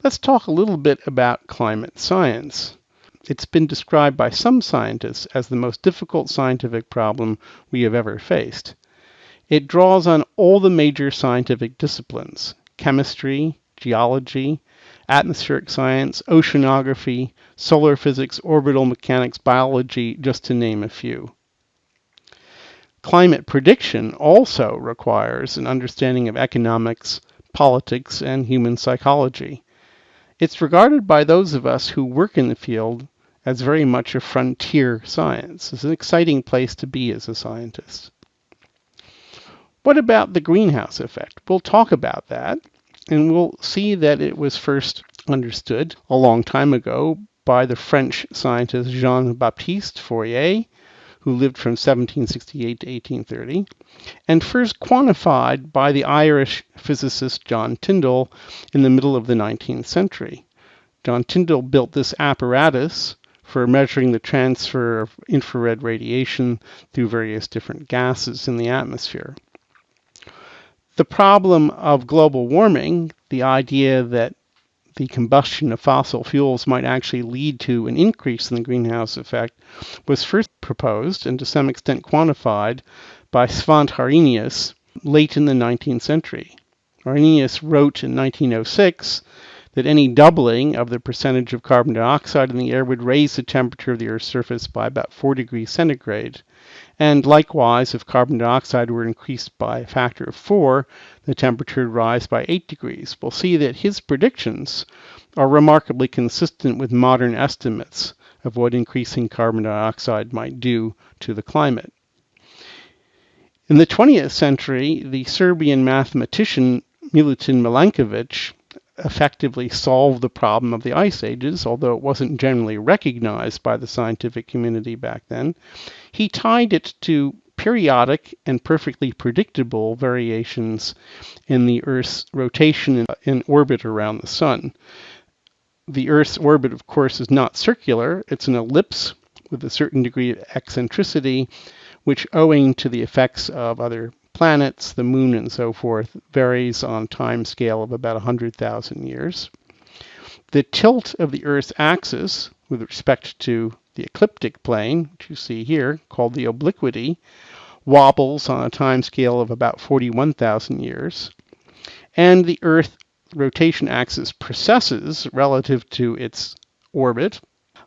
Let's talk a little bit about climate science. It's been described by some scientists as the most difficult scientific problem we have ever faced. It draws on all the major scientific disciplines: chemistry, geology, atmospheric science, oceanography, solar physics, orbital mechanics, biology, just to name a few. Climate prediction also requires an understanding of economics, politics, and human psychology. It's regarded by those of us who work in the field as very much a frontier science. It's an exciting place to be as a scientist. What about the greenhouse effect? We'll talk about that, and we'll see that it was first understood a long time ago by the French scientist Jean-Baptiste Fourier, who lived from 1768 to 1830, and first quantified by the Irish physicist John Tyndall in the middle of the 19th century. John Tyndall built this apparatus for measuring the transfer of infrared radiation through various different gases in the atmosphere. The problem of global warming, the idea that the combustion of fossil fuels might actually lead to an increase in the greenhouse effect, was first proposed and to some extent quantified by Svante Arrhenius late in the 19th century. Arrhenius wrote in 1906 that any doubling of the percentage of carbon dioxide in the air would raise the temperature of the Earth's surface by about 4 degrees centigrade. And likewise, if carbon dioxide were increased by a factor of 4, the temperature would rise by 8 degrees. We'll see that his predictions are remarkably consistent with modern estimates of what increasing carbon dioxide might do to the climate. In the 20th century, the Serbian mathematician Milutin Milankovic effectively solved the problem of the ice ages, although it wasn't generally recognized by the scientific community back then. He tied it to periodic and perfectly predictable variations in the Earth's rotation in orbit around the Sun. The Earth's orbit, of course, is not circular. It's an ellipse with a certain degree of eccentricity, which, owing to the effects of other planets, the moon, and so forth, varies on a time scale of about 100,000 years. The tilt of the Earth's axis with respect to the ecliptic plane, which you see here, called the obliquity, wobbles on a time scale of about 41,000 years. And the Earth rotation axis precesses relative to its orbit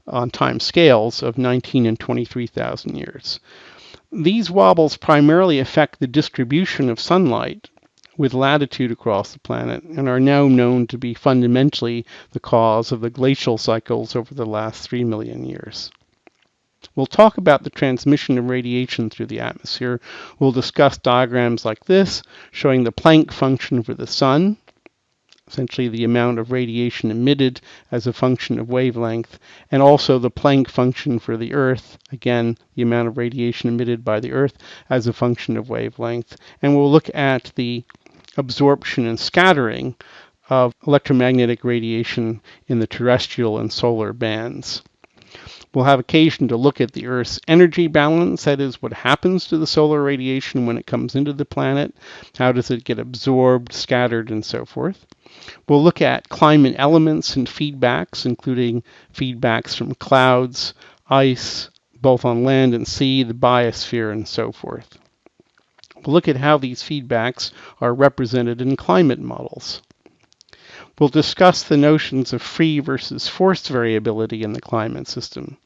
on time scales of 19 and 23,000 years. These wobbles primarily affect the distribution of sunlight with latitude across the planet and are now known to be fundamentally the cause of the glacial cycles over the last 3 million years. We'll talk about the transmission of radiation through the atmosphere. We'll discuss diagrams like this, showing the Planck function for the sun, essentially the amount of radiation emitted as a function of wavelength, and also the Planck function for the Earth, again, the amount of radiation emitted by the Earth as a function of wavelength. And we'll look at the absorption and scattering of electromagnetic radiation in the terrestrial and solar bands. We'll have occasion to look at the Earth's energy balance, that is, what happens to the solar radiation when it comes into the planet, how does it get absorbed, scattered, and so forth. We'll look at climate elements and feedbacks, including feedbacks from clouds, ice, both on land and sea, the biosphere, and so forth. We'll look at how these feedbacks are represented in climate models. We'll discuss the notions of free versus forced variability in the climate system.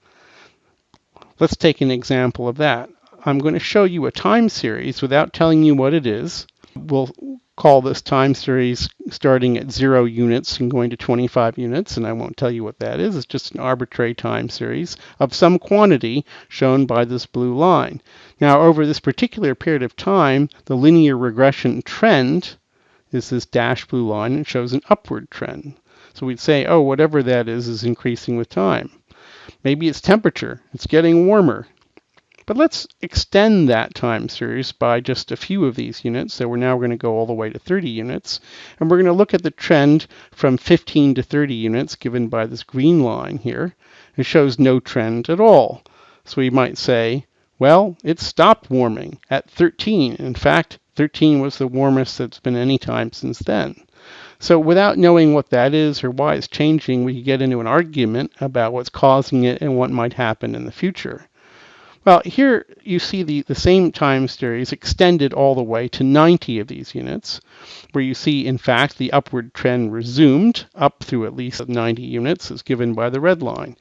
Let's take an example of that. I'm going to show you a time series without telling you what it is. We'll call this time series starting at 0 units and going to 25 units, and I won't tell you what that is. It's just an arbitrary time series of some quantity shown by this blue line. Now, over this particular period of time, the linear regression trend is this dashed blue line and shows an upward trend. So we'd say, oh, whatever that is increasing with time. Maybe it's temperature. It's getting warmer. But let's extend that time series by just a few of these units. So we're now going to go all the way to 30 units. And we're going to look at the trend from 15 to 30 units given by this green line here. It shows no trend at all. So we might say, well, it stopped warming at 13. In fact, 13 was the warmest that's been any time since then. So without knowing what that is or why it's changing, we could get into an argument about what's causing it and what might happen in the future. Well, here you see the same time series extended all the way to 90 of these units, where you see, in fact, the upward trend resumed up through at least 90 units, as given by the red line.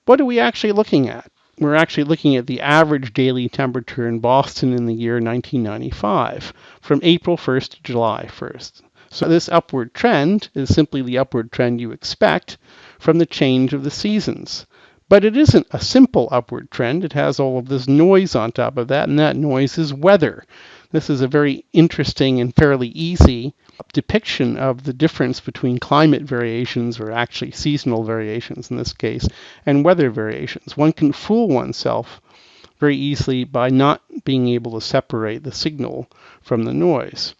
What are we actually looking at? We're actually looking at the average daily temperature in Boston in the year 1995, from April 1st to July 1st. So this upward trend is simply the upward trend you expect from the change of the seasons. But it isn't a simple upward trend. It has all of this noise on top of that, and that noise is weather. This is a very interesting and fairly easy depiction of the difference between climate variations, or actually seasonal variations in this case, and weather variations. One can fool oneself very easily by not being able to separate the signal from the noise.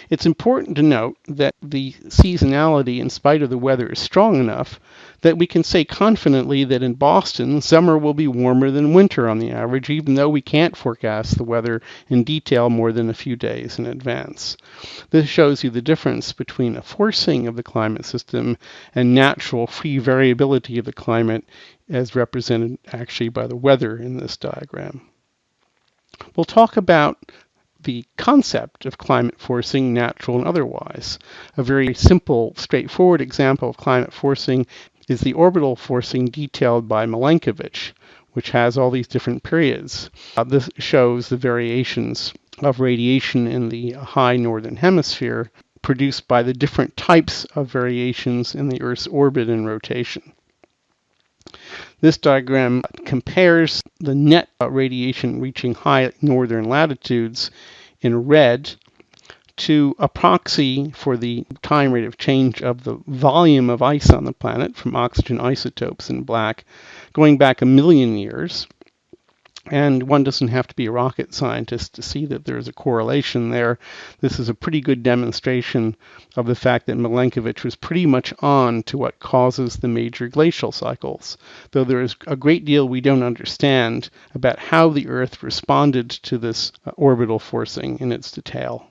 It's important to note that the seasonality, in spite of the weather, is strong enough that we can say confidently that in Boston, summer will be warmer than winter on the average, even though we can't forecast the weather in detail more than a few days in advance. This shows you the difference between a forcing of the climate system and natural free variability of the climate, as represented actually by the weather in this diagram. We'll talk about the concept of climate forcing, natural and otherwise. A very simple, straightforward example of climate forcing is the orbital forcing detailed by Milankovitch, which has all these different periods. This shows the variations of radiation in the high northern hemisphere produced by the different types of variations in the Earth's orbit and rotation. This diagram compares the net radiation reaching high northern latitudes in red to a proxy for the time rate of change of the volume of ice on the planet from oxygen isotopes in black, going back 1 million years. And one doesn't have to be a rocket scientist to see that there's a correlation there. This is a pretty good demonstration of the fact that Milankovitch was pretty much on to what causes the major glacial cycles, though there is a great deal we don't understand about how the Earth responded to this orbital forcing in its detail.